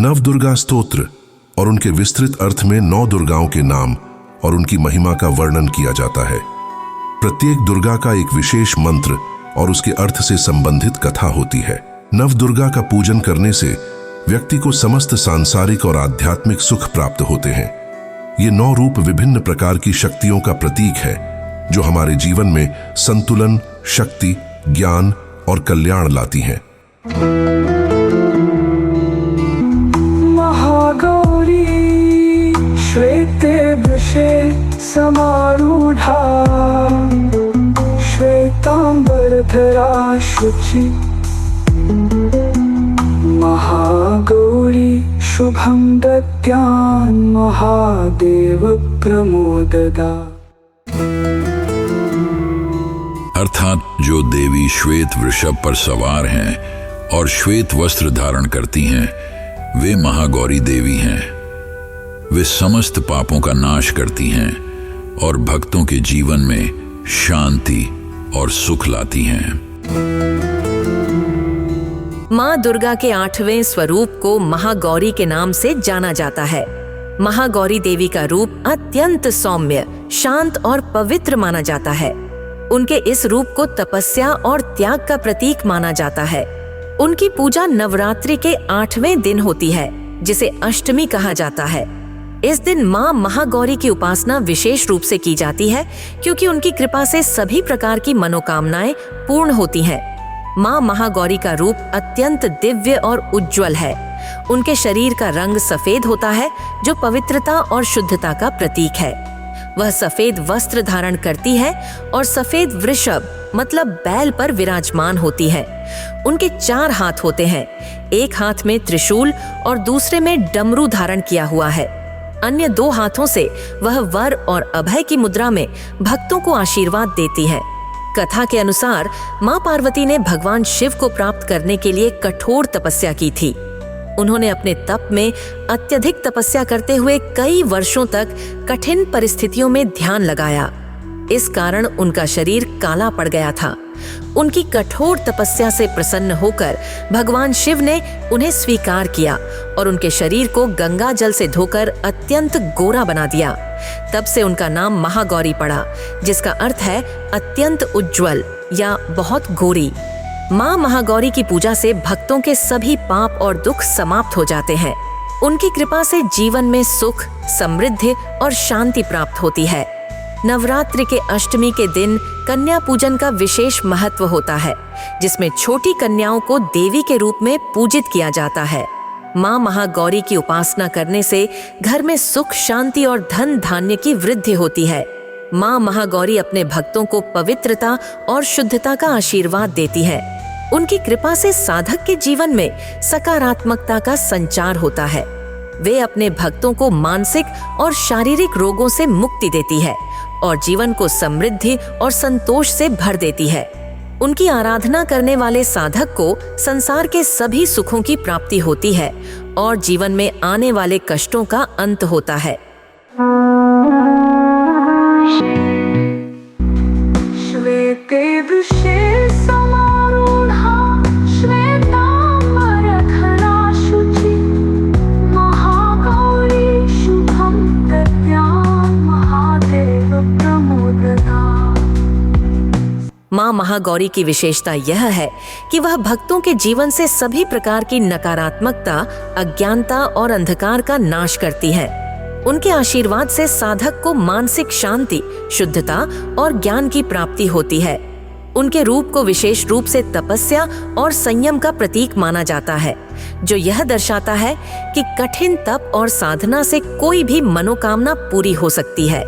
नवदुर्गा स्तोत्र और उनके विस्तृत अर्थ में 9 दुर्गाओं के नाम और उनकी महिमा का वर्णन किया जाता है। प्रत्येक दुर्गा का एक विशेष मंत्र और उसके अर्थ से संबंधित कथा होती है। नवदुर्गा का पूजन करने से व्यक्ति को समस्त सांसारिक और आध्यात्मिक सुख प्राप्त होते हैं। ये 9 रूप विभिन्न प्रकार की शक्तियों का प्रतीक है जो हमारे जीवन में संतुलन, शक्ति, ज्ञान और कल्याण लाती हैं। महागौरी श्वेते वृषे समारूढ़ा श्वेतांबरधरा शुचि महागौरी शुभं दद्यान् महादेव प्रमोददा। अर्थात जो देवी श्वेत वृषभ पर सवार हैं और श्वेत वस्त्र धारण करती हैं, वे महागौरी देवी हैं। वे समस्त पापों का नाश करती हैं और भक्तों के जीवन में शांति और सुख लाती हैं। माँ दुर्गा के 8वें स्वरूप को महागौरी के नाम से जाना जाता है। महागौरी देवी का रूप अत्यंत सौम्य, शांत और पवित्र माना जाता है। उनके इस रूप को तपस्या और त्याग का प्रतीक माना जाता है। उनकी पूजा नवरात्रि के 8वें दिन होती है, जिसे अष्टमी कहा जाता है। इस दिन माँ महागौरी की उपासना विशेष रूप से की जाती है, क्योंकि उनकी कृपा से सभी प्रकार की मनोकामनाएं पूर्ण होती हैं। माँ महागौरी का रूप अत्यंत दिव्य और उज्जवल है। उनके शरीर का रंग सफेद होता है, जो पवित्रता और शुद्धता का प्रतीक है। वह सफेद वस्त्र धारण करती है और सफेद वृषभ मतलब बैल पर विराजमान होती है। उनके 4 हाथ होते हैं। एक हाथ में त्रिशूल और दूसरे में डमरू धारण किया हुआ है। अन्य 2 हाथों से वह वर और अभय की मुद्रा में भक्तों को आशीर्वाद देती है। कथा के अनुसार माँ पार्वती ने भगवान शिव को प्राप्त करने के लिए कठोर तपस्या की थी। उन्होंने अपने तप में अत्यधिक तपस्या करते हुए कई वर्षों तक कठिन परिस्थितियों में ध्यान लगाया। इस कारण उनका शरीर काला पड़ गया था। उनकी कठोर तपस्या से प्रसन्न होकर भगवान शिव ने उन्हें स्वीकार किया और उनके शरीर को गंगा जल से धोकर अत्यंत गोरा बना दिया। तब से उनका नाम महागौरी पड़ा, जिसका अर्थ है अत्यंत उज्जवल या बहुत गोरी। माँ महागौरी की पूजा से भक्तों के सभी पाप और दुख समाप्त हो जाते हैं। उनकी कृपा से जीवन में सुख, समृद्धि और शांति प्राप्त होती है। नवरात्रि के अष्टमी के दिन कन्या पूजन का विशेष महत्व होता है, जिसमें छोटी कन्याओं को देवी के रूप में पूजित किया जाता है। माँ महागौरी की उपासना करने से घर में सुख, शांति और धन धान्य की वृद्धि होती है। माँ महागौरी अपने भक्तों को पवित्रता और शुद्धता का आशीर्वाद देती है। उनकी कृपा से साधक के जीवन में सकारात्मकता का संचार होता है। वे अपने भक्तों को मानसिक और शारीरिक रोगों से मुक्ति देती है और जीवन को समृद्धि और संतोष से भर देती है। उनकी आराधना करने वाले साधक को संसार के सभी सुखों की प्राप्ति होती है और जीवन में आने वाले कष्टों का अंत होता है। श्वेते वृषे समारूढ़ा श्वेतांबरधरा शुचि महागौरी शुभं दद्यान् महादेव प्रमोददा। माँ महागौरी की विशेषता यह है कि वह भक्तों के जीवन से सभी प्रकार की नकारात्मकता, अज्ञानता और अंधकार का नाश करती है। उनके आशीर्वाद से साधक को मानसिक शांति, शुद्धता और ज्ञान की प्राप्ति होती है। उनके रूप को विशेष रूप से तपस्या और संयम का प्रतीक माना जाता है, जो यह दर्शाता है कि कठिन तप और साधना से कोई भी मनोकामना पूरी हो सकती है।